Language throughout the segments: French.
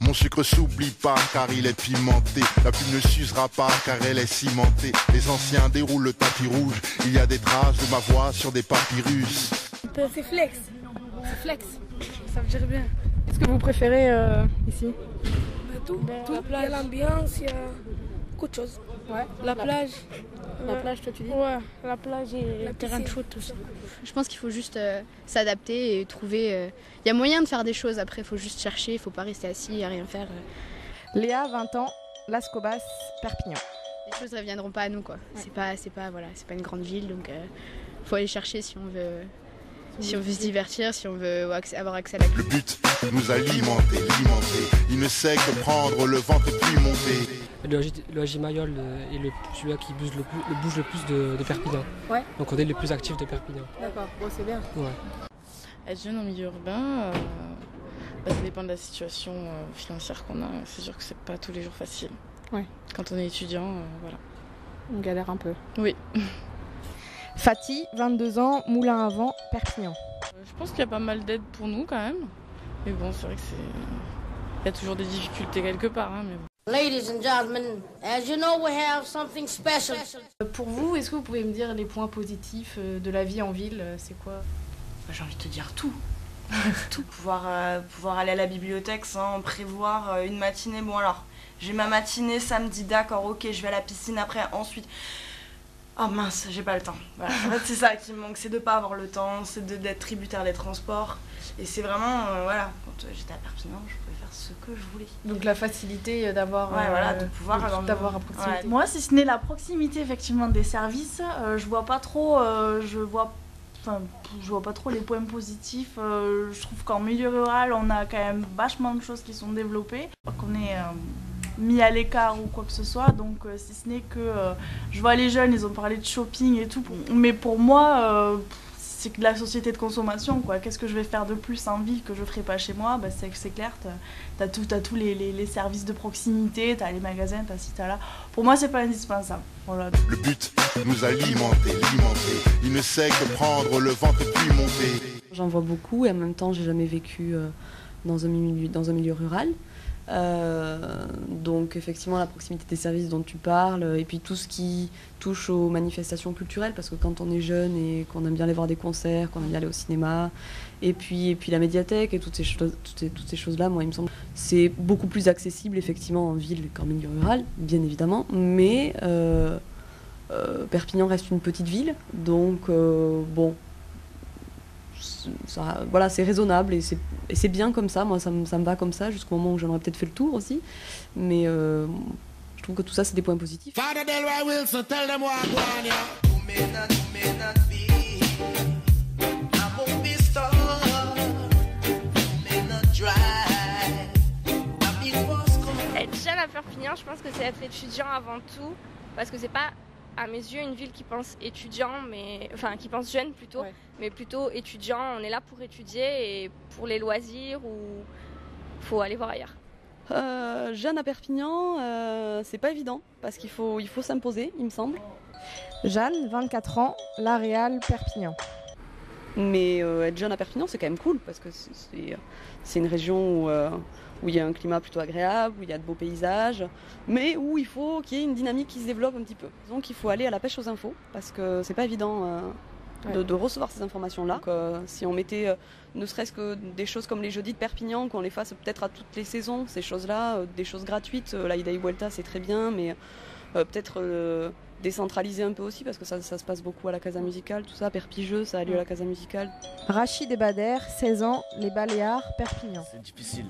Mon sucre s'oublie pas car il est pimenté. La plume ne s'usera pas car elle est cimentée. Les anciens déroulent le tapis rouge. Il y a des traces de ma voix sur des papyrus. C'est flex. C'est flex. Ça veut dire bien. Qu'est-ce que vous préférez ici? Tout. Il y a l'ambiance, il y a beaucoup de choses. Ouais. La plage. La plage, toi tu dis? Ouais, la plage et Le terrain de foot, tout ça. Je pense qu'il faut juste s'adapter et trouver... Il y a moyen de faire des choses, après il faut juste chercher, il ne faut pas rester assis et rien faire. Léa, 20 ans, Las Cobas, Perpignan. Les choses ne reviendront pas à nous, quoi. Ouais. C'est pas une grande ville, donc faut aller chercher si on veut se divertir, si on veut avoir accès à la culture. Le but, nous alimenter. Il ne sait que prendre le ventre puis monter. Le AJ Mayol est celui qui bouge le plus de Perpignan. Ouais. Donc on est les plus actifs de Perpignan. D'accord, bon c'est bien. Ouais. Être jeune en milieu urbain, ça dépend de la situation financière qu'on a. C'est sûr que c'est pas tous les jours facile. Ouais. Quand on est étudiant, voilà. On galère un peu. Oui. Fatih, 22 ans, Moulin à Vent, Perpignan. Je pense qu'il y a pas mal d'aide pour nous quand même. Mais bon, c'est vrai que il y a toujours des difficultés quelque part. Mais bon. Ladies and gentlemen, as you know, we have something special. Pour vous, est-ce que vous pouvez me dire les points positifs de la vie en ville? C'est quoi? J'ai envie de te dire tout. Tout. Pouvoir aller à la bibliothèque sans prévoir une matinée. Bon alors, j'ai ma matinée samedi, d'accord, ok, je vais à la piscine après, ensuite... Oh mince, j'ai pas le temps. Voilà. En fait, c'est ça qui me manque, c'est de pas avoir le temps, c'est d'être tributaire des transports. Et c'est vraiment, voilà, quand j'étais à Perpignan, je pouvais faire ce que je voulais. Donc la facilité d'avoir de pouvoir d'avoir à proximité. Moi, si ce n'est la proximité effectivement des services, je vois pas trop, je vois pas trop les points positifs. Je trouve qu'en milieu rural, on a quand même vachement de choses qui sont développées, qu'on est mis à l'écart ou quoi que ce soit. Donc si ce n'est que je vois les jeunes, ils ont parlé de shopping et tout, mais pour moi c'est de la société de consommation, quoi. Qu'est-ce que je vais faire de plus en ville que je ferai pas chez moi? C'est clair, t'as tous les services de proximité, t'as les magasins, t'as ci, t'as là. Pour moi, c'est pas indispensable. Voilà. Le but, nous alimenter. Il ne sait que prendre le ventre puis monter. J'en vois beaucoup et en même temps, j'ai jamais vécu dans un milieu rural. Donc effectivement la proximité des services dont tu parles et puis tout ce qui touche aux manifestations culturelles, parce que quand on est jeune et qu'on aime bien aller voir des concerts, qu'on aime bien aller au cinéma, et puis la médiathèque et toutes ces choses-là, moi il me semble c'est beaucoup plus accessible effectivement en ville qu'en milieu rural, bien évidemment, mais Perpignan reste une petite ville, donc bon, ça, voilà, c'est raisonnable et c'est bien comme ça. Moi ça me va comme ça jusqu'au moment où j'en aurais peut-être fait le tour aussi, mais je trouve que tout ça c'est des points positifs. Être jeune à Perpignan, je pense que c'est être étudiant avant tout, parce que c'est pas à mes yeux une ville qui pense étudiant, qui pense jeune plutôt, mais plutôt étudiant. On est là pour étudier et pour les loisirs ou faut aller voir ailleurs. Jeune à Perpignan, c'est pas évident parce qu'il faut s'imposer, il me semble. Jeanne, 24 ans, La Réal, Perpignan. Mais être jeune à Perpignan, c'est quand même cool parce que c'est une région où il y a un climat plutôt agréable, où il y a de beaux paysages, mais où il faut qu'il y ait une dynamique qui se développe un petit peu. Donc il faut aller à la pêche aux infos, parce que c'est pas évident de recevoir ces informations-là. Donc, si on mettait ne serait-ce que des choses comme les jeudis de Perpignan, qu'on les fasse peut-être à toutes les saisons, ces choses-là, des choses gratuites, la Ida y Vuelta c'est très bien, mais peut-être décentraliser un peu aussi, parce que ça se passe beaucoup à la Casa Musicale, tout ça, Perpigeux, ça a lieu à la Casa Musicale. Rachid Ebader, 16 ans, Les Baléares, Perpignan. C'est difficile.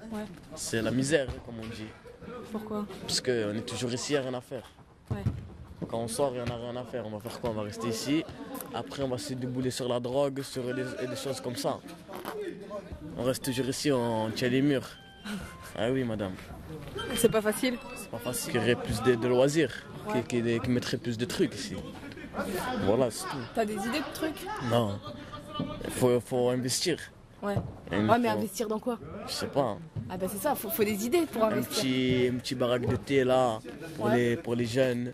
Ouais. C'est la misère, comme on dit. Pourquoi? Parce qu'on est toujours ici, il n'y a rien à faire. Ouais. Quand on sort, il n'y en a rien à faire. On va faire quoi? On va rester ici. Après, on va se débouler sur la drogue, sur des choses comme ça. On reste toujours ici, on tient les murs. Ah oui, madame. C'est pas facile? C'est pas facile. Qui aurait plus de loisirs, qui mettrait plus de trucs ici. Voilà, c'est tout. T'as des idées de trucs? Non. Il faut investir. Ouais. Mais investir dans quoi? Je sais pas. Hein. Ah bah c'est ça, faut des idées pour investir. Un petit baraque de thé là, pour les jeunes.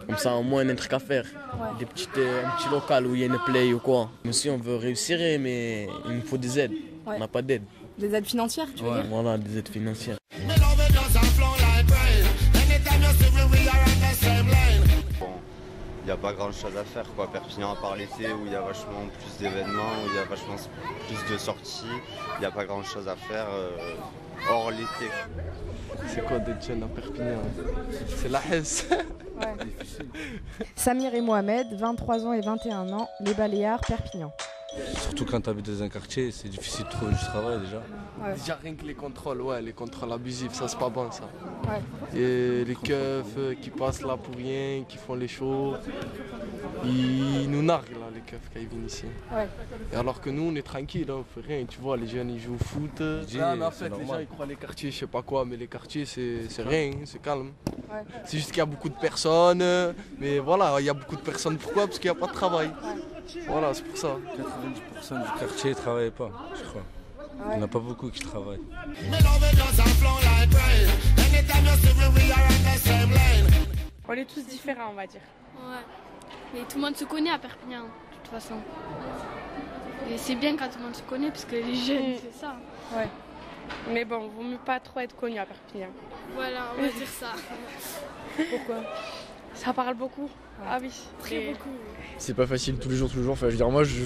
Comme ça au moins on a un truc à faire. Ouais. Un petit local où il y a une play ou quoi. Nous aussi on veut réussir, mais il nous faut des aides. Ouais. On n'a pas d'aide. Des aides financières, tu veux dire? Voilà, des aides financières. Bon, il n'y a pas grand chose à faire quoi. Perpignan à part l'été où il y a vachement plus d'événements, où il y a vachement plus de sorties, il n'y a pas grand chose à faire hors l'été. C'est quoi d'être jeune à Perpignan? C'est la Hesse. Ouais. Samir et Mohamed, 23 ans et 21 ans, les Baléares, Perpignan. Surtout quand tu habites dans un quartier, c'est difficile de trouver du travail déjà. Ouais. Déjà rien que les contrôles, les contrôles abusifs, ça c'est pas bon ça. Ouais. Et les keufs qui passent là pour rien, qui font les shows, ils nous narguent là les keufs quand ils viennent ici. Ouais. Et alors que nous on est tranquille, on fait rien, tu vois, les jeunes ils jouent au foot. Là, en fait les gens ils croient les quartiers, je sais pas quoi, mais les quartiers c'est rien, c'est calme. Ouais. C'est juste qu'il y a beaucoup de personnes, mais voilà, il y a beaucoup de personnes, pourquoi? Parce qu'il n'y a pas de travail. Voilà, c'est pour ça. 90% du quartier ne travaille pas, je crois. Il n'y en a pas beaucoup qui travaillent. On est tous différents, on va dire. Ouais. Mais tout le monde se connaît à Perpignan, de toute façon. Et c'est bien quand tout le monde se connaît, parce que les jeunes, c'est ça. Ouais. Mais bon, vaut mieux pas trop être connu à Perpignan. Voilà, on va dire ça. Pourquoi? Ça parle beaucoup. Ah oui, très beaucoup. C'est pas facile tous les jours. Enfin, je veux dire, moi, je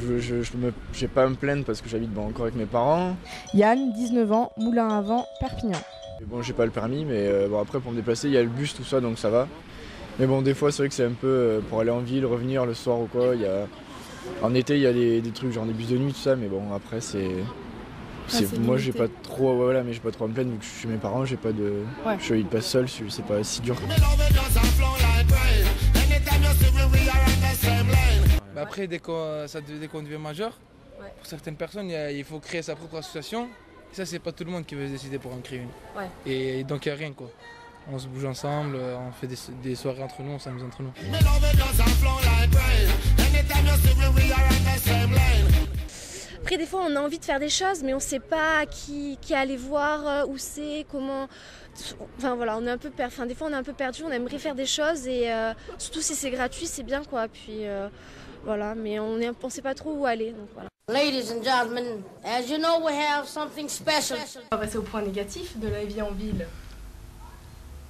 vais pas à me plaindre parce que j'habite encore avec mes parents. Yann, 19 ans, Moulin à Vent, Perpignan. Et bon, j'ai pas le permis, mais bon, après, pour me déplacer, il y a le bus, tout ça, donc ça va. Mais bon, des fois, c'est vrai que c'est un peu pour aller en ville, revenir le soir ou quoi. En été, il y a des trucs, genre des bus de nuit, tout ça, mais bon, après, moi j'ai pas trop mais j'ai pas trop à me plaindre vu que je suis chez mes parents, j'ai pas de. Ouais. Je passe seul, c'est pas si dur. Bah après dès qu'on devient majeur, pour certaines personnes il faut créer sa propre association. Et ça c'est pas tout le monde qui veut se décider pour en créer une. Ouais. Et donc il n'y a rien quoi. On se bouge ensemble, on fait des soirées entre nous, on s'amuse entre nous. Après, des fois, on a envie de faire des choses, mais on ne sait pas qui aller voir, où c'est, comment. Enfin voilà, on est un peu des fois, on est un peu perdu. On aimerait faire des choses et surtout si c'est gratuit, c'est bien quoi. Puis voilà, mais on ne sait pas trop où aller. Donc voilà. Ladies and gentlemen, as you know, we have something special. On va passer au point négatif de la vie en ville.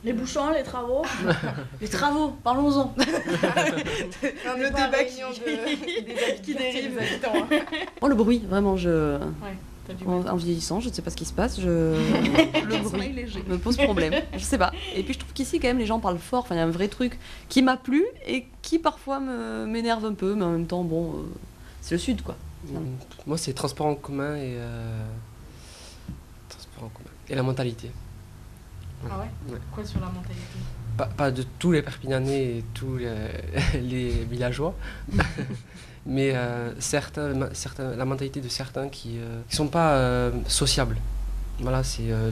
Les bouchons, les travaux. Les travaux, parlons-en. Le débat qui dérive. Oh, le bruit, vraiment, en vieillissant, je ne sais pas ce qui se passe, le bruit me pose problème, je sais pas. Et puis je trouve qu'ici quand même les gens parlent fort, enfin il y a un vrai truc qui m'a plu et qui parfois m'énerve un peu, mais en même temps bon, c'est le sud quoi. Moi c'est transport en commun et la mentalité. Ah ouais. Quoi sur la mentalité? Pas de tous les Perpignanais et tous les villageois. Mais la mentalité de certains qui sont pas sociables. Voilà,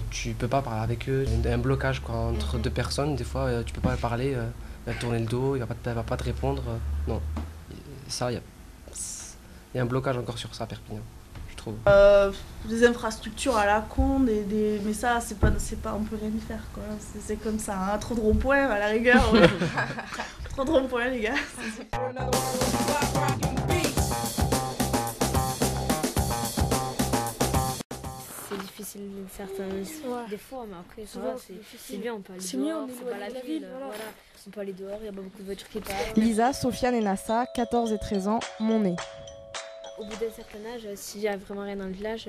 tu peux pas parler avec eux. Il y a un blocage quoi, entre deux personnes. Des fois, tu peux pas parler, il va tourner le dos, il va pas te répondre. Non, ça, il y a un blocage encore sur ça, Perpignan, je trouve. Des infrastructures à la con, mais ça, c'est pas, on peut rien y faire quoi. C'est comme ça, hein. Trop de ronds-points à la rigueur. Ouais. Trop de ronds-points les gars. C'est difficile des fois, mais après ça va, c'est bien, on peut aller dehors, c'est pas la ville, voilà. On peut aller dehors, il n'y a pas beaucoup de voitures qui passent. Lisa, Sofiane et Nassa, 14 et 13 ans, Montnay. Au bout d'un certain âge, s'il n'y a vraiment rien dans le village,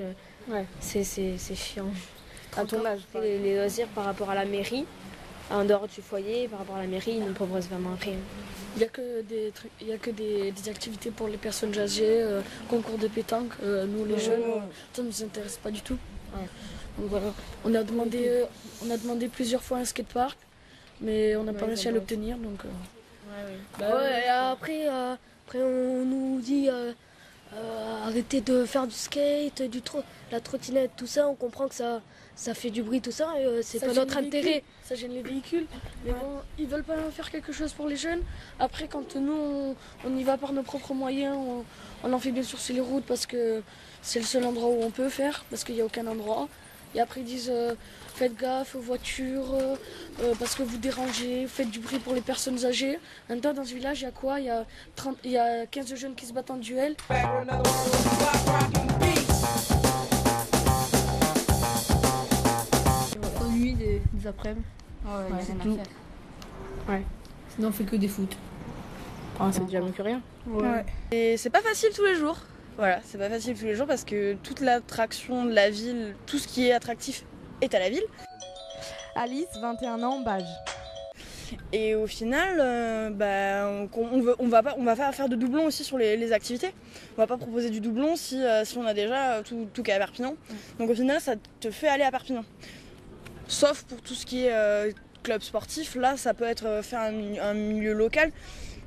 c'est chiant. À ton âge, les loisirs par rapport à la mairie, en dehors du foyer, par rapport à la mairie, ils ne proposent vraiment rien. Il n'y a que des activités pour les personnes âgées, concours de pétanque. Nous, les jeunes, ça ne nous intéresse pas du tout. Ouais. Donc voilà, on a demandé plusieurs fois un skatepark, mais on n'a pas réussi à l'obtenir. Donc, après, on nous dit arrêtez de faire du skate, la trottinette, tout ça. On comprend que ça fait du bruit, tout ça, et c'est pas notre intérêt. Ça gêne les véhicules, mais bon, ils veulent pas faire quelque chose pour les jeunes. Après, quand nous, on y va par nos propres moyens, on en fait bien sûr sur les routes parce que c'est le seul endroit où on peut faire, parce qu'il n'y a aucun endroit. Et après, ils disent faites gaffe aux voitures, parce que vous dérangez, faites du bruit pour les personnes âgées. En même temps, dans ce village, il y a quoi? Il y a 15 jeunes qui se battent en duel. On lui l'après-midi. Ouais, c'est rien à tout. faire. Ouais. Sinon, on fait que des foot. C'est déjà mieux que rien. Ouais. Et c'est pas facile tous les jours. Voilà, c'est pas facile tous les jours parce que toute l'attraction de la ville, tout ce qui est attractif est à la ville. Alice, 21 ans, Bage. Et au final, on va pas faire de doublons aussi sur les activités. On va pas proposer du doublon si on a déjà tout qu'à Perpignan. Donc au final, ça te fait aller à Perpignan. Sauf pour tout ce qui est club sportif, là ça peut être fait un milieu local.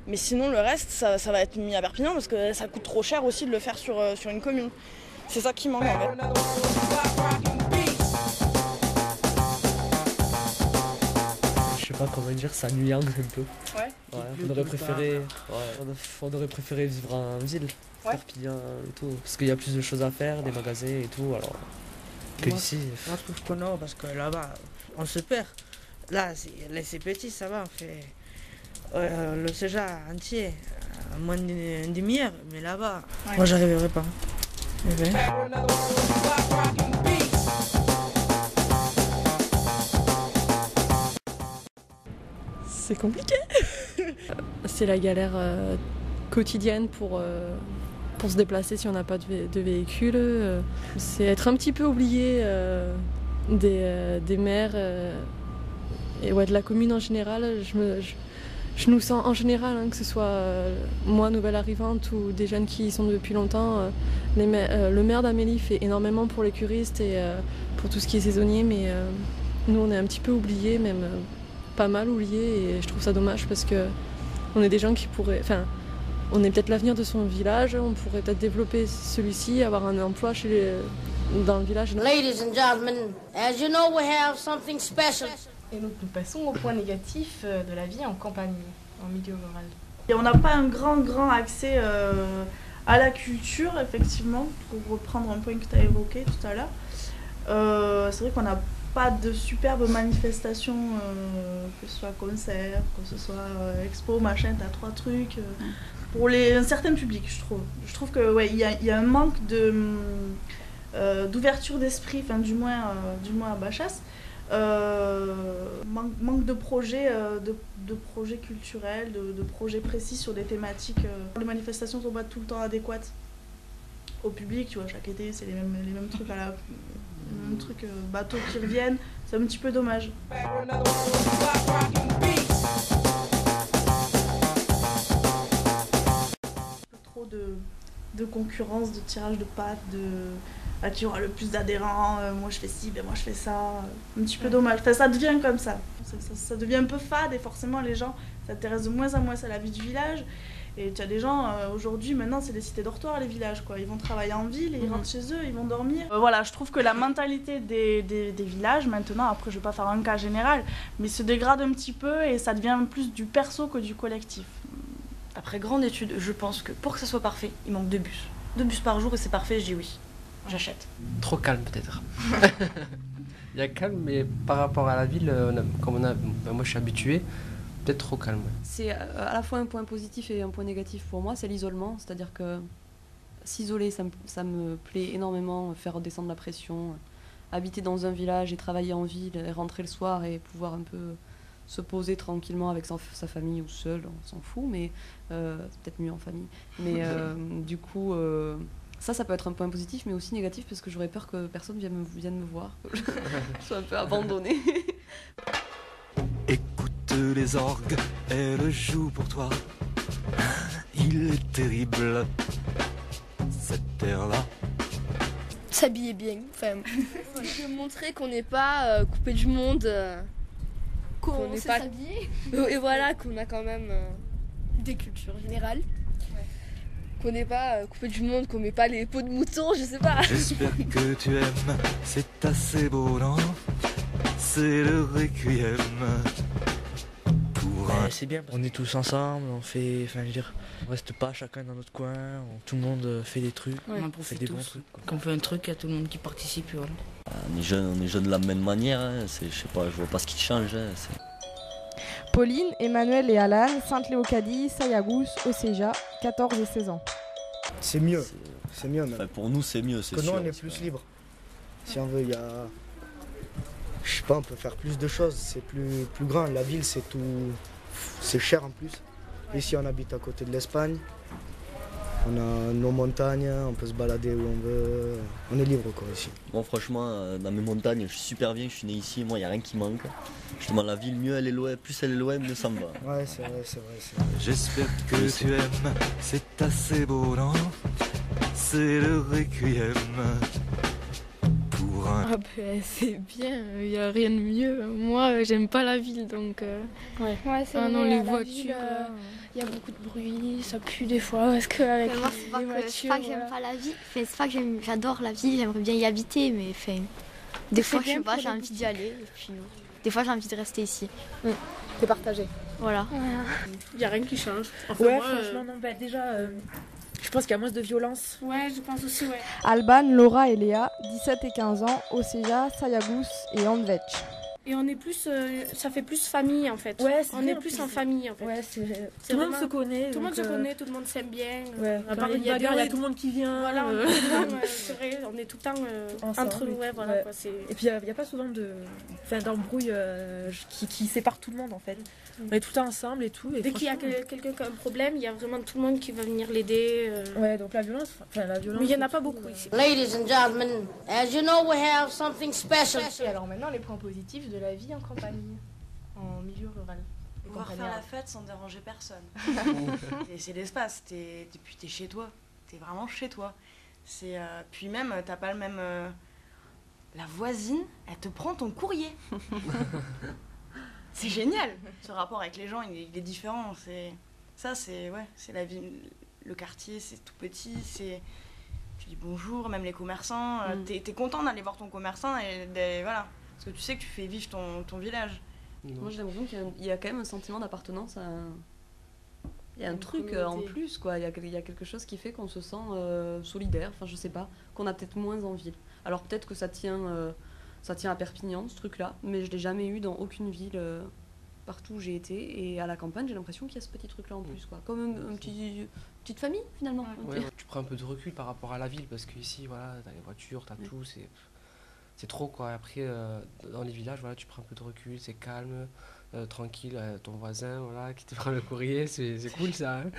Mais sinon le reste, ça va être mis à Perpignan parce que ça coûte trop cher aussi de le faire sur une commune. C'est ça qui manque en fait. Je sais pas comment dire, ça nuance un peu. Ouais. On aurait préféré vivre en ville, Perpignan et tout, parce qu'il y a plus de choses à faire, des magasins et tout, alors que ici. Moi je trouve que non, parce que là-bas, on se perd. Là, c'est petit, ça va, on fait le Céja entier, à moins d'une demi-heure, mais là-bas, moi j'arriverai pas. C'est compliqué. C'est la galère quotidienne pour se déplacer si on n'a pas de véhicule. C'est être un petit peu oublié des maires et de la commune en général. Je nous sens en général, que ce soit moi, nouvelle arrivante, ou des jeunes qui y sont depuis longtemps. Le maire d'Amélie fait énormément pour les curistes et pour tout ce qui est saisonnier, mais nous on est un petit peu oubliés, même pas mal oubliés, et je trouve ça dommage parce que on est des gens qui pourraient... on est peut-être l'avenir de son village, on pourrait peut-être développer celui-ci, avoir un emploi dans le village. Ladies and gentlemen, as you know, we have something special. Et donc nous passons au point négatif de la vie en campagne, en milieu rural. Et on n'a pas un grand accès à la culture, effectivement, pour reprendre un point que tu as évoqué tout à l'heure. C'est vrai qu'on n'a pas de superbes manifestations, que ce soit concert, que ce soit expo, machin, t'as 3 trucs. Pour un certain public, je trouve. Je trouve que il y a un manque d'ouverture d'esprit, du moins à Bachas. Manque de projets, de projets culturels, de projets précis sur des thématiques. Les manifestations ne sont pas tout le temps adéquates au public, tu vois, chaque été c'est les mêmes trucs les mêmes trucs bateaux qui reviennent, c'est un petit peu dommage. Trop de concurrence, de tirage de pattes, qui aura le plus d'adhérents, moi je fais ci, moi je fais ça, un petit peu dommage. Ça devient comme ça. Ça devient un peu fade et forcément les gens s'intéressent de moins en moins à la vie du village. Et tu as des gens, aujourd'hui, maintenant c'est des cités dortoirs les villages, quoi. Ils vont travailler en ville et ils rentrent chez eux, ils vont dormir. Voilà, je trouve que la mentalité des villages maintenant, après je vais pas faire un cas général, mais se dégrade un petit peu et ça devient plus du perso que du collectif. Après grande étude, je pense que pour que ça soit parfait, il manque 2 bus. 2 bus par jour et c'est parfait, je dis oui. J'achète. Trop calme peut-être. Il y a calme, mais par rapport à la ville, moi je suis habitué, peut-être trop calme. Ouais. C'est à la fois un point positif et un point négatif pour moi, c'est l'isolement. C'est-à-dire que s'isoler, ça me plaît énormément, faire redescendre la pression, habiter dans un village et travailler en ville, et rentrer le soir et pouvoir un peu se poser tranquillement avec sa famille ou seul, on s'en fout, mais c'est peut-être mieux en famille. Mais du coup... Ça peut être un point positif, mais aussi négatif, parce que j'aurais peur que personne vienne me voir, que je sois un peu abandonnée. Écoute les orgues, elles jouent pour toi. Il est terrible, cette terre-là. S'habiller bien, de montrer qu'on n'est pas coupé du monde, qu'on n'est pas s'habiller. Et voilà, qu'on a quand même des cultures générales. Qu'on n'est pas coupé du monde, qu'on met pas les peaux de mouton, je sais pas. J'espère que tu aimes, c'est assez beau, non? C'est le requiem. C'est bien, on est tous ensemble, on fait, on reste pas chacun dans notre coin, tout le monde fait des trucs, on en profite fait des bons trucs. Quand on fait un truc, il y a tout le monde qui participe. Voilà. On est jeunes de la même manière, je sais pas, je vois pas ce qui change. Pauline, Emmanuel et Alan, Sainte-Léocadie, Sayagous, Océja, 14 et 16 ans. C'est mieux, c'est mieux même. Pour nous c'est mieux, c'est sûr. Que nous on est plus libre. Si on veut, il y a Je sais pas, on peut faire plus de choses, c'est plus grand. La ville, c'est tout, c'est cher en plus. Ici, on habite à côté de l'Espagne. On a nos montagnes, on peut se balader où on veut. On est libre quoi ici. Moi franchement, dans mes montagnes, je suis super bien, je suis né ici, moi il n'y a rien qui manque. Justement la ville, mieux elle est loin, plus elle est loin, mieux ça me va. Ouais, c'est vrai, c'est vrai. J'espère que tu aimes, c'est assez beau, non? C'est le requiem pour un... Ah ben, c'est bien, il n'y a rien de mieux. Moi, j'aime pas la ville, donc... Ouais, c'est ah non, vrai, les la voitures... ville, il y a beaucoup de bruit, ça pue des fois, parce qu'avec moi, c'est pas que j'aime pas la vie, c'est pas que j'adore la vie, j'aimerais bien y habiter, mais des fois, je sais pas, j'ai envie d'y aller, et puis des fois, j'ai envie de rester ici. T'es partagé. Voilà. Il n'y a rien qui change. Enfin, ouais, moi, franchement, non, bah, déjà, je pense qu'il y a moins de violence. Ouais, je pense aussi, ouais. Alban, Laura et Léa, 17 et 15 ans, Oseja, Sayagus et Andvetch. Et on est plus, ça fait plus famille en fait. Ouais, on est plus en famille en fait. Ouais, tout le monde se connaît. Tout le monde se connaît, tout le monde s'aime bien. Ouais, à part une bagarre, il y a tout le monde qui vient. Voilà, c'est vrai, on est tout le temps entre nous, ouais, voilà. Ouais. Quoi, et puis il n'y a pas souvent d'embrouilles qui séparent tout le monde en fait. On est tout le temps ensemble et tout. Et dès qu'il y a quelqu'un qui a un problème, il y a vraiment tout le monde qui va venir l'aider. Ouais, donc la violence. Mais il n'y en a pas beaucoup ici. Ladies and gentlemen, as you know, we have something special. Et alors maintenant, les points positifs de la vie en campagne, en milieu rural. Pouvoir faire la fête sans déranger personne. C'est l'espace, t'es chez toi, t'es vraiment chez toi. Puis même, t'as pas le même... la voisine, elle te prend ton courrier. C'est génial. Ce rapport avec les gens, il est différent. C'est la vie. Le quartier, c'est tout petit. Tu dis bonjour, même les commerçants. T'es content d'aller voir ton commerçant et voilà. Parce que tu sais que tu fais vivre ton village. Moi j'ai l'impression qu'il y a quand même un sentiment d'appartenance. Il y a un truc en plus, quoi. Il y a quelque chose qui fait qu'on se sent solidaire. Enfin, je sais pas, qu'on a peut-être moins en ville. Alors peut-être que ça tient à Perpignan, ce truc-là, mais je l'ai jamais eu dans aucune ville partout où j'ai été. Et à la campagne, j'ai l'impression qu'il y a ce petit truc-là en plus, quoi. Comme une petite famille, finalement. Ouais, tu prends un peu de recul par rapport à la ville, parce qu'ici, voilà, t'as les voitures, t'as tout, c'est trop, quoi. Après, dans les villages, voilà, tu prends un peu de recul, c'est calme, tranquille, ton voisin, voilà, qui te prend le courrier, c'est cool, ça. Hein.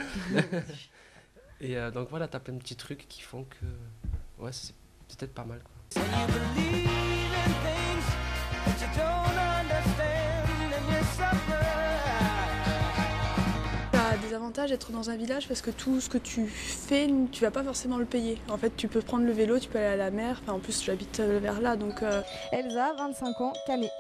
Et donc, voilà, t'as plein de petits trucs qui font que, ouais, c'est peut-être pas mal, quoi. Ça a des avantages d'être dans un village parce que tout ce que tu fais, tu vas pas forcément le payer. En fait, tu peux prendre le vélo, tu peux aller à la mer. Enfin, en plus, j'habite vers là, donc... Elsa, 25 ans, Canet.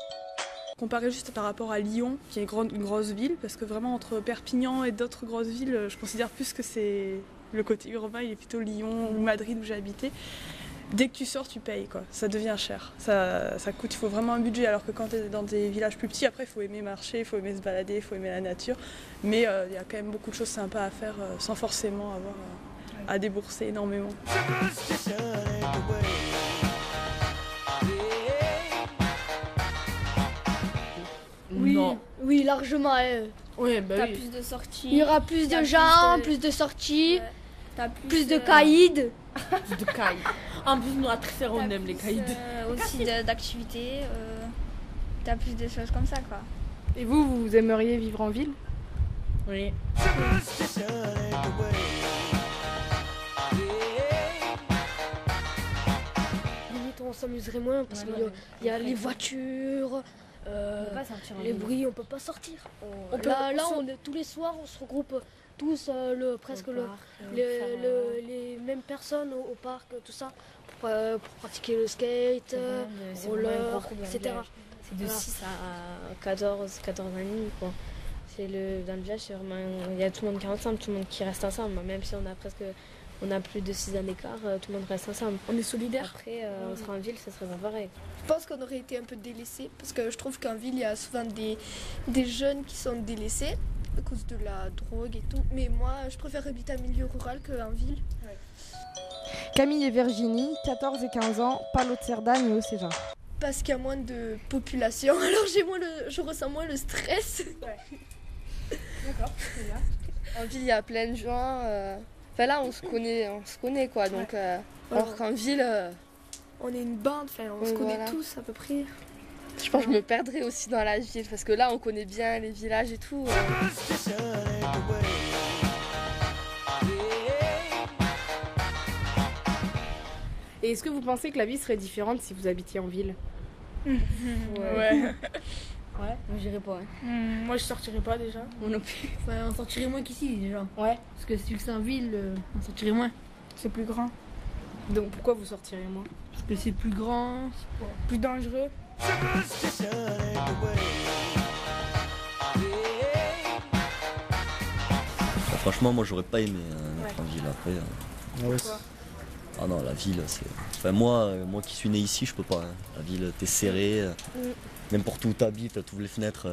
Comparé juste par rapport à Lyon, qui est une grosse ville, parce que vraiment entre Perpignan et d'autres grosses villes, je considère plus que c'est le côté urbain, il est plutôt Lyon ou Madrid où j'ai habité. Dès que tu sors, tu payes, quoi. Ça devient cher. Ça coûte, il faut vraiment un budget. Alors que quand tu es dans des villages plus petits, après, il faut aimer marcher, il faut aimer se balader, il faut aimer la nature. Mais il y a quand même beaucoup de choses sympas à faire sans forcément avoir à débourser énormément. Oui, non. Oui, largement. Ouais, bah t'as oui. plus de sorties. Il y aura plus de gens, plus de sorties, plus de caïds. Plus de caïds. En plus, nous, à Triffer, on aime les caïds. Aussi d'activités. T'as plus de choses comme ça, quoi. Et vous aimeriez vivre en ville? Oui. Limite, on s'amuserait moins parce qu'il y a les voitures. Les bruits, on peut pas sortir. Tous les soirs, on se regroupe tous, presque les mêmes personnes au parc, tout ça, pour pratiquer le skate, roller, etc. C'est de 6 à 14 années, quoi. Dans le village, c'est vraiment, il y a tout le monde qui est ensemble, tout le monde qui reste ensemble, même si on a plus de 6 ans d'écart, tout le monde reste ensemble. On est solidaires. Après, on sera en ville, ça serait pas pareil. Je pense qu'on aurait été un peu délaissés, parce que je trouve qu'en ville, il y a souvent des jeunes qui sont délaissés à cause de la drogue et tout. Mais moi, je préfère habiter en milieu rural qu'en ville. Ouais. Camille et Virginie, 14 et 15 ans, Palo de Cerdagne et Oseja. Parce qu'il y a moins de population, alors je ressens moins le stress. Ouais. D'accord, c'est bien. En ville, il y a plein de gens. Enfin là, on se connaît quoi. Donc, alors qu'en ville, on est une bande. Enfin, on se connaît tous à peu près. Je pense que je me perdrais aussi dans la ville parce que là on connaît bien les villages et tout. Et est-ce que vous pensez que la vie serait différente si vous habitiez en ville? Ouais. Ouais, moi j'irais pas. Moi je sortirais pas déjà. Moi non plus. Enfin, on sortirait moins qu'ici déjà. Ouais. Parce que si c'est en ville, on sortirait moins. C'est plus grand. Donc pourquoi vous sortirez moins? Parce que c'est plus grand, plus dangereux. Franchement, moi j'aurais pas aimé être en ville après. Ah ouais. Ah non, la ville, c'est. Enfin, moi qui suis né ici, je peux pas. Hein. La ville, t'es serré. N'importe où t'habites, t'ouvres les fenêtres,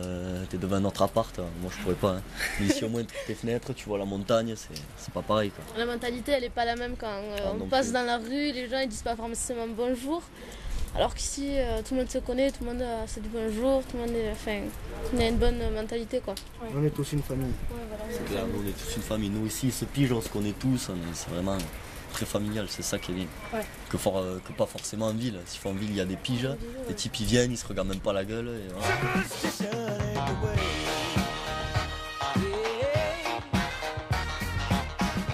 t'es devant un autre appart. Moi je pourrais pas. Hein. Mais ici au moins, t'ouvres tes fenêtres, tu vois la montagne, c'est pas pareil. Quoi. La mentalité, elle est pas la même quand on passe dans la rue, les gens ils disent pas forcément bonjour. Alors qu'ici, tout le monde se connaît, tout le monde se dit bonjour, tout le monde est. Enfin, on a une bonne mentalité quoi. Ouais. On est tous une famille. Ouais, voilà. C'est clair, nous on est tous une famille. Nous ici, ce pige, on se connaît tous, c'est vraiment très familial, c'est ça qui est bien. Ouais. Que pas forcément en ville. Si en ville, il y a des piges, les types ils viennent, ils se regardent même pas la gueule. Et voilà.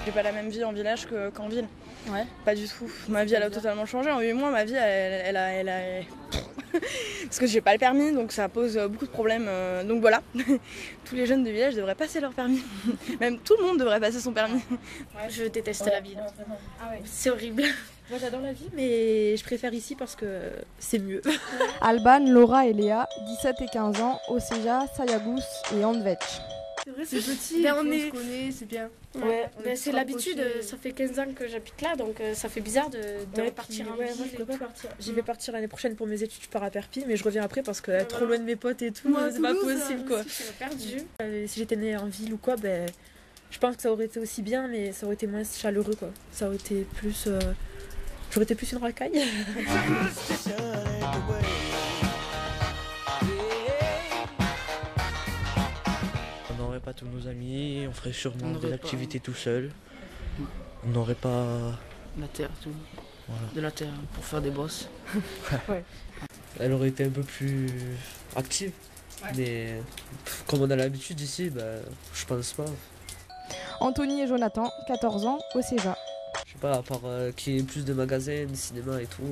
J'ai pas la même vie en village qu'en ville. Ouais. Pas du tout. Ma vie elle a totalement changé. En 8 mois, ma vie elle a... Parce que j'ai pas le permis, donc ça pose beaucoup de problèmes. Donc voilà, tous les jeunes de village devraient passer leur permis. Même tout le monde devrait passer son permis. Ouais, je déteste la ville. Ah ouais. C'est horrible. Moi j'adore la ville, mais je préfère ici parce que c'est mieux. Alban, Laura et Léa, 17 et 15 ans, Oseja, Sayagous et Andvetch. C'est vrai, c'est petit, Ben, on on se est... connaît, c'est bien. Ouais, On est ben, c'est tous l'habitude, rapprochés. ça fait 15 ans que j'habite là, donc ça fait bizarre de repartir en Ouais, ville. moi je peux pas partir. J'y vais partir l'année prochaine pour mes études, je pars à Perpignan, mais je reviens après parce que être trop loin de mes potes et tout, Moi, c'est pas Toulouse, possible quoi. Je suis perdue. Si j'étais née en ville ou quoi, ben je pense que ça aurait été aussi bien, mais ça aurait été moins chaleureux quoi. Ça aurait été plus. J'aurais été plus une racaille. On n'aurait pas tous nos amis, on ferait sûrement des activités tout seul. On n'aurait pas... La terre, tout. Voilà. De la terre pour faire des bosses. Ouais. Elle aurait été un peu plus active. Ouais. Mais comme on a l'habitude ici, je pense pas. Anthony et Jonathan, 14 ans, Oseja. Je sais pas, à part qu'il y ait plus de magasins, de cinéma et tout.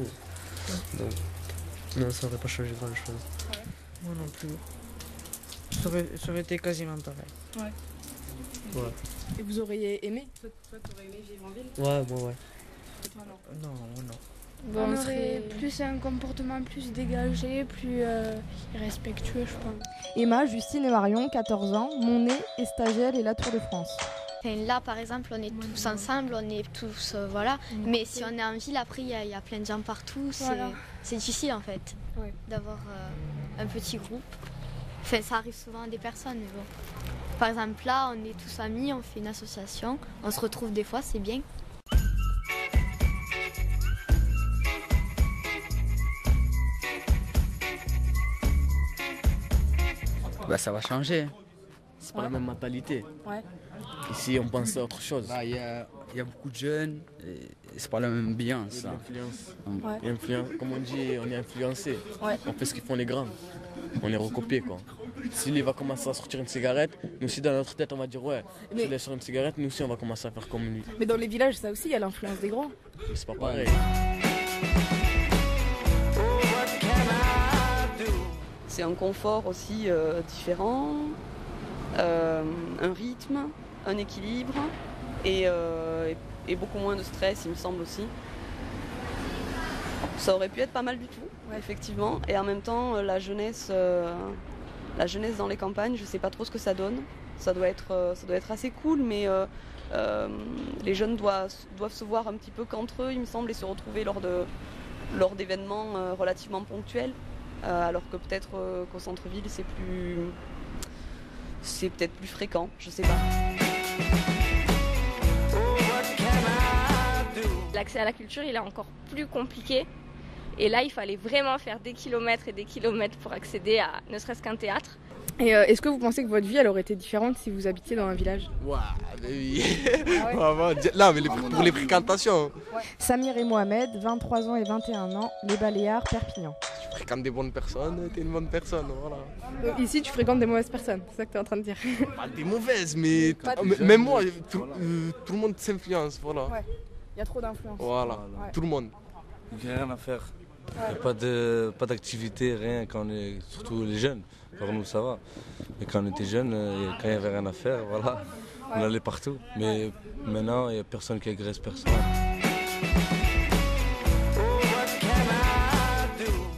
Non, ça aurait pas changé grand chose. Moi non plus. Ça aurait été quasiment pareil. Ouais. Ouais. Et vous auriez aimé? Toi, t'aurais aimé vivre en ville? Ouais, moi ouais. Et toi, non? Non, non. Bon, on aurait plus un comportement plus dégagé, plus respectueux, je pense. Emma, Justine et Marion, 14 ans, Monet, Estagiel et la Tour de France. Enfin, là, par exemple, on est tous ensemble, on est tous, voilà. Mais si on est en ville, après, il y a plein de gens partout. Voilà. C'est difficile, en fait, d'avoir un petit groupe. Enfin, ça arrive souvent à des personnes, mais bon. Par exemple, là, on est tous amis, on fait une association. On se retrouve des fois, c'est bien. Ça va changer. C'est pas la même mentalité. Ouais. Ici, on pense à autre chose. Il y a beaucoup de jeunes et c'est pas la même ambiance. Ouais. Comme on dit, on est influencé. Ouais. On fait ce qu'ils font les grands. On est recopié quoi. S'il va commencer à sortir une cigarette, nous aussi dans notre tête on va dire ouais, s'il est sur une cigarette, nous aussi on va commencer à faire comme lui. Mais dans les villages, ça aussi, il y a l'influence des grands. Mais c'est pas pareil. C'est un confort aussi différent, un rythme, un équilibre et beaucoup moins de stress, il me semble aussi. Ça aurait pu être pas mal du tout, effectivement. Et en même temps, la jeunesse dans les campagnes, je sais pas trop ce que ça donne. Ça doit être assez cool, mais les jeunes doivent se voir un petit peu qu'entre eux, il me semble, et se retrouver lors d'événements relativement ponctuels. Alors que peut-être qu'au centre-ville, c'est peut-être plus fréquent, je sais pas. L'accès à la culture, il est encore plus compliqué. Et là, il fallait vraiment faire des kilomètres et des kilomètres pour accéder à ne serait-ce qu'un théâtre. Et est-ce que vous pensez que votre vie, elle aurait été différente si vous habitiez dans un village? Ouais, mais oui. Là, mais pour les fréquentations. Samir et Mohamed, 23 ans et 21 ans, les Baléares, Perpignan. fréquentes des bonnes personnes, t'es une bonne personne, voilà. Donc ici, tu fréquentes des mauvaises personnes, c'est ça que tu es en train de dire. Pas des mauvaises, mais Pas même moi, tout le monde s'influence, voilà. Ouais, il y a trop d'influence. Voilà, Ouais. tout le monde. Il n'y a rien à faire. Il n'y a pas d'activité, rien, quand on est, surtout les jeunes. Pour nous, ça va. Mais quand on était jeunes, quand il n'y avait rien à faire, voilà, on allait partout. Mais maintenant, il n'y a personne qui agresse personne.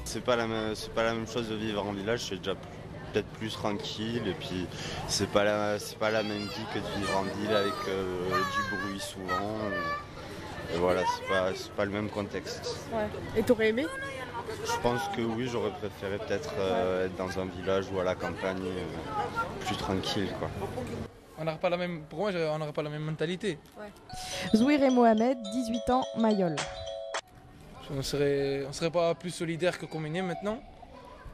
C'est pas la même chose de vivre en village, c'est déjà peut-être plus tranquille et puis c'est pas la même vie que de vivre en ville avec du bruit souvent. Et voilà, c'est pas le même contexte. Ouais. Et t'aurais aimé? Je pense que oui, j'aurais préféré peut-être être dans un village ou à la campagne plus tranquille, quoi. Pour moi, on n'aurait pas la même mentalité. Ouais. Zouir et Mohamed, 18 ans, Mayol. On serait pas plus solidaire que comme on est maintenant.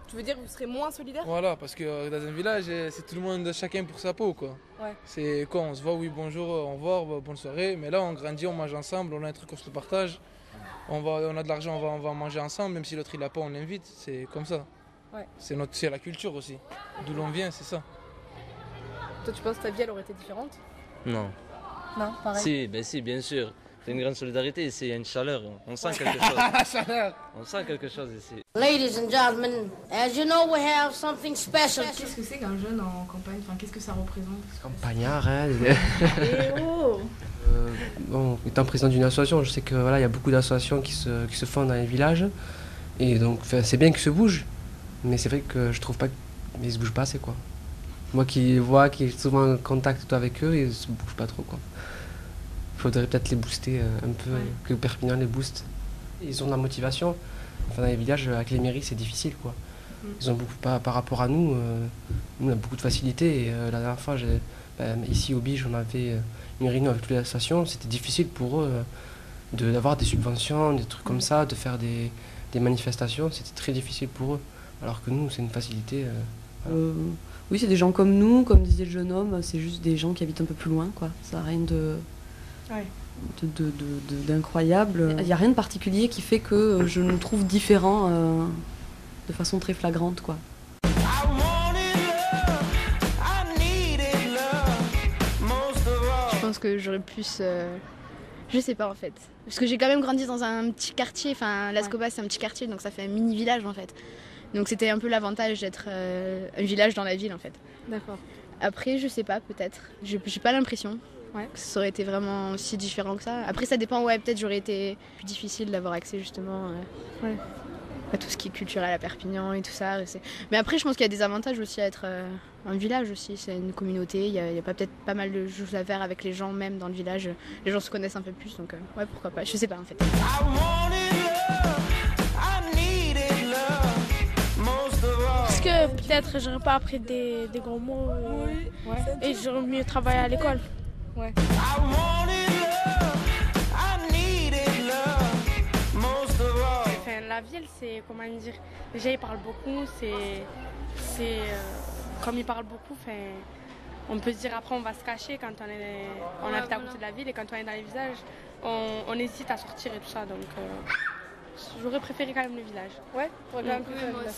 Tu veux dire que vous serez moins solidaire? Voilà, parce que dans un village, c'est tout le monde, chacun pour sa peau, quoi. Ouais. C'est quoi, on se voit, oui, bonjour, au revoir, bonne soirée. Mais là, on grandit, on mange ensemble, on a un truc qu'on se partage. On a de l'argent, on va manger ensemble, même si l'autre il a pas, on l'invite. C'est comme ça. Ouais. C'est la culture aussi. D'où l'on vient, c'est ça. Toi, tu penses que ta vie elle aurait été différente? Non. Non, pareil. Si, bien sûr. C'est une grande solidarité ici, il y a une chaleur. On sent quelque chose. On sent quelque chose ici. Ladies and gentlemen, as you know, we have something special. Qu'est-ce que c'est qu'un jeune en campagne? Enfin, qu'est-ce que ça représente? Campagnard, hein. Eh oh Bon, étant président d'une association, je sais que voilà, il y a beaucoup d'associations qui se font dans les villages. Et donc, c'est bien qu'ils se bougent. Mais c'est vrai que je trouve pas qu'ils se bougent pas assez, quoi. Moi qui vois, qui est souvent en contact avec eux, ils se bougent pas trop, quoi. Il faudrait peut-être les booster un peu, que Perpignan les booste. Ils ont de la motivation. Enfin, dans les villages, avec les mairies, c'est difficile, quoi. Ils ont beaucoup, par rapport à nous, nous on a beaucoup de facilité. Et la dernière fois, ici au Bige, on avait une réunion avec toutes les associations. C'était difficile pour eux d'avoir des subventions, des trucs comme ça, de faire des manifestations. C'était très difficile pour eux. Alors que nous, c'est une facilité. Voilà. Oui, c'est des gens comme nous, comme disait le jeune homme, c'est juste des gens qui habitent un peu plus loin, quoi. Ça n'a rien d'incroyable. Il n'y a rien de particulier qui fait que je nous trouve différents de façon très flagrante, quoi. Je pense que j'aurais plus... Je sais pas en fait. Parce que j'ai quand même grandi dans un petit quartier, enfin Las Cobas c'est un petit quartier donc ça fait un mini village en fait. Donc c'était un peu l'avantage d'être un village dans la ville en fait. D'accord. Après je sais pas, peut-être. J'ai pas l'impression que ça aurait été vraiment aussi différent que ça. Après ça dépend, peut-être j'aurais été plus difficile d'avoir accès justement à tout ce qui est culturel à Perpignan et tout ça. Mais après je pense qu'il y a des avantages aussi à être un village aussi, c'est une communauté, il y a peut-être pas mal de choses à faire avec les gens même dans le village. Les gens se connaissent un peu plus donc pourquoi pas, je sais pas en fait. Parce que peut-être j'aurais pas appris des gros mots et j'aurais mieux travaillé à l'école. Ouais. Enfin, la ville, c'est comment dire. Déjà, ils parlent beaucoup. Comme ils parlent beaucoup, on peut se dire après on va se cacher quand on habite à côté de la ville et quand on est dans les villages, on hésite à sortir et tout ça. Donc, j'aurais préféré quand même le village. Ouais, quand même plus le village.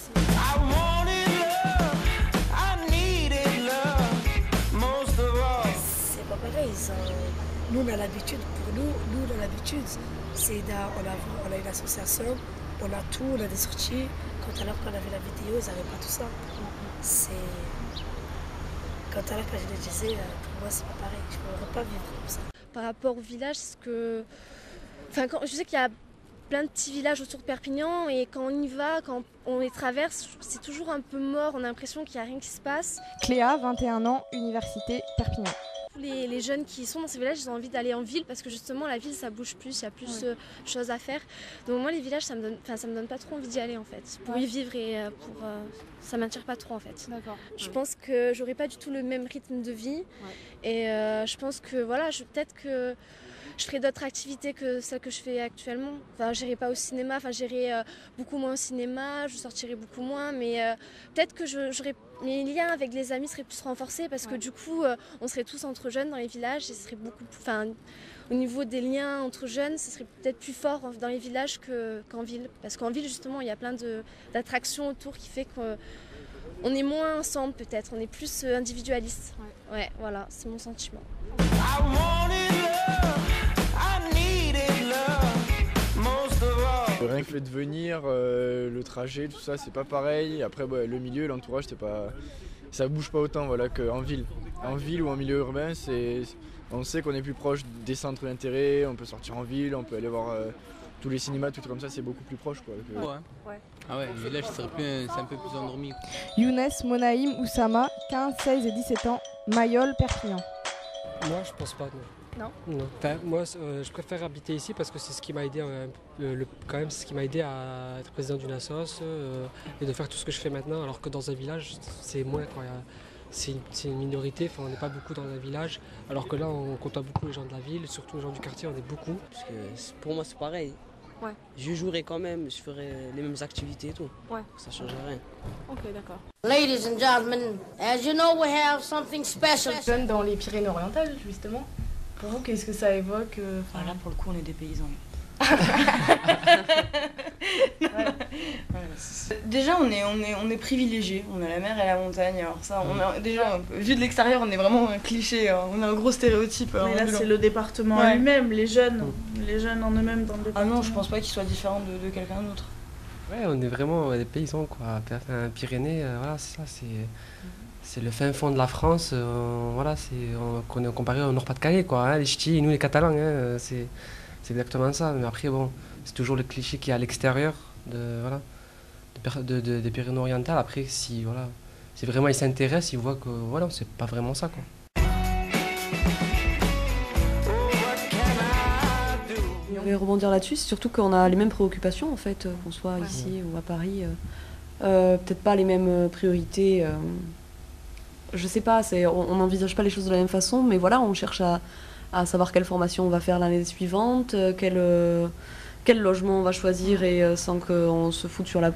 C'est pas pareil. Nous, on a l'habitude. Pour nous, on a l'habitude. On a une association, on a tout, on a des sorties. Quand on avait la vidéo, ils n'avaient pas tout ça. Quand je le disais, pour moi, c'est pas pareil. Je ne pourrais pas vivre comme ça. Par rapport au village, je sais qu'il y a plein de petits villages autour de Perpignan et quand on y va, quand on les traverse, c'est toujours un peu mort. On a l'impression qu'il n'y a rien qui se passe. Cléa, 21 ans, Université Perpignan. Les jeunes qui sont dans ces villages, ils ont envie d'aller en ville parce que justement la ville ça bouge plus, il y a plus de choses à faire. Donc moi les villages ça me donne pas trop envie d'y aller en fait. Pour y vivre et ça m'attire pas trop en fait. D'accord. Je pense que j'aurais pas du tout le même rythme de vie et je pense que voilà, peut-être que je ferai d'autres activités que celles que je fais actuellement. Enfin, j'irai pas au cinéma, enfin, j'irai beaucoup moins au cinéma, je sortirai beaucoup moins, mais peut-être que mes liens avec les amis seraient plus renforcés parce que du coup, on serait tous entre jeunes dans les villages et ce serait beaucoup plus... Enfin, au niveau des liens entre jeunes, ce serait peut-être plus fort dans les villages qu'en ville. Parce qu'en ville, justement, il y a plein d'attractions autour qui fait qu'on est moins ensemble peut-être, on est plus individualiste. Ouais, voilà, c'est mon sentiment. Rien que le devenir, le trajet, tout ça, c'est pas pareil. Après, le milieu, l'entourage, ça bouge pas autant voilà, qu'en ville. En ville ou en milieu urbain, on sait qu'on est plus proche des centres d'intérêt, on peut sortir en ville, on peut aller voir tous les cinémas, tout comme ça, c'est beaucoup plus proche. Quoi, Ouais. Ah ouais, le village, c'est un peu plus endormi. Younes, Monaïm, Oussama, 15, 16 et 17 ans, Mayol, Perpignan. Moi, je pense pas, non. Non. Enfin, moi, je préfère habiter ici parce que c'est ce qui m'a aidé, quand même, ce qui m'a aidé à être président d'une assoce et de faire tout ce que je fais maintenant, alors que dans un village, c'est moins, quoi. C'est une minorité, enfin, on n'est pas beaucoup dans un village, alors que là, on côtoie beaucoup les gens de la ville, surtout les gens du quartier, on est beaucoup. Parce que pour moi, c'est pareil. Ouais. Je jouerai quand même, je ferai les mêmes activités et tout. Ouais. Ça ne change rien. Ok, d'accord. Ladies and gentlemen, as you know, we have something special. Jeune dans les Pyrénées-Orientales, justement. Pour vous, qu'est-ce que ça évoque Là, pour le coup, on est des paysans. Déjà, on est privilégiés. On a la mer et la montagne. Alors ça, déjà, vu de l'extérieur, on est vraiment un cliché. On a un gros stéréotype. Mais là, c'est le département lui-même, les jeunes en eux-mêmes dans le département. Ah non, je pense pas qu'ils soient différents de quelqu'un d'autre. Ouais, on est vraiment des paysans, quoi. Pyrénées, voilà, c'est ça, c'est le fin fond de la France. Voilà, qu'on est comparé au Nord-Pas-de-Calais, quoi. Hein, les Ch'tis, nous les Catalans, hein, c'est exactement ça. Mais après, bon, c'est toujours le cliché qui est à l'extérieur des Pyrénées-Orientales. Après, si vraiment ils s'intéressent, ils voient que voilà, c'est pas vraiment ça, quoi. Je voulais rebondir là-dessus, c'est surtout qu'on a les mêmes préoccupations, en fait, qu'on soit ici ou à Paris. Peut-être pas les mêmes priorités. Je sais pas, on n'envisage pas les choses de la même façon, mais voilà, on cherche à savoir quelle formation on va faire l'année suivante, quel logement on va choisir et sans qu'on se foute sur la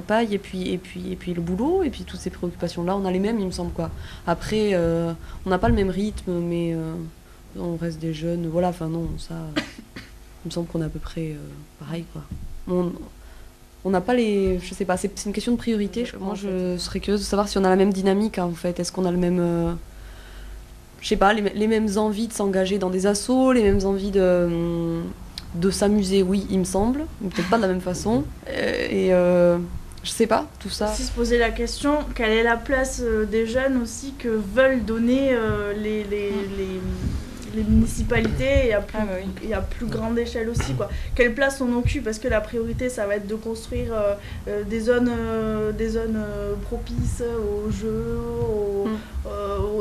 paille, et puis le boulot, et puis toutes ces préoccupations-là, on a les mêmes, il me semble, quoi. Après, on n'a pas le même rythme, mais on reste des jeunes, voilà, enfin non, ça, il me semble qu'on est à peu près pareil, quoi. On n'a pas je sais pas, c'est une question de priorité. Moi, je serais curieuse de savoir si on a la même dynamique, hein, en fait. Est-ce qu'on a le même... je sais pas, les mêmes envies de s'engager dans des assos, les mêmes envies de s'amuser, oui, il me semble. Peut-être pas de la même façon. Je sais pas, tout ça. Aussi se poser la question, quelle est la place des jeunes aussi que veulent donner les municipalités et à plus grande échelle aussi, quoi. Quelle place on occupe, parce que la priorité ça va être de construire des zones propices aux jeux,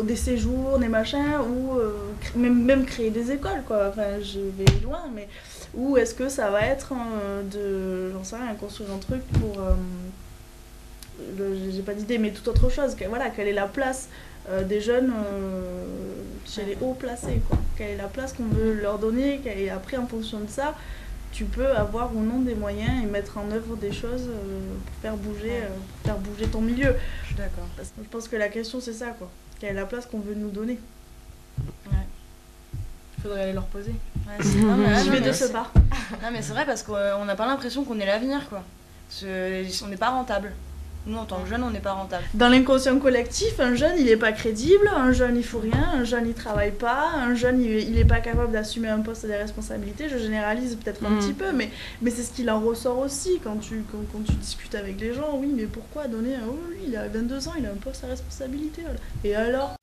des séjours, des machins, ou même créer des écoles, quoi. Enfin, je vais loin, mais ou est-ce que ça va être j'en sais rien, construire un truc pour j'ai pas d'idée, mais toute autre chose. Voilà, quelle est la place des jeunes chez les hauts placés, quoi. Quelle est la place qu'on veut leur donner, et après en fonction de ça tu peux avoir ou non des moyens et mettre en œuvre des choses pour faire bouger ton milieu. Je suis d'accord. Parce que je pense que la question c'est ça, quoi. Quelle est la place qu'on veut nous donner. Il faudrait aller leur poser. Je vais de ce pas. Non mais c'est vrai, parce qu'on n'a pas l'impression qu'on est l'avenir, quoi. On n'est pas rentable. Nous, en tant que jeunes, on n'est pas rentable. Dans l'inconscient collectif, un jeune, il n'est pas crédible, un jeune, il fout rien, un jeune, il travaille pas, un jeune, il n'est pas capable d'assumer un poste et des responsabilités. Je généralise peut-être un petit peu, mais c'est ce qu'il en ressort aussi quand tu discutes avec les gens. Oui, mais pourquoi donner... Oh, lui, il a 22 ans, il a un poste à responsabilité. Voilà. Et alors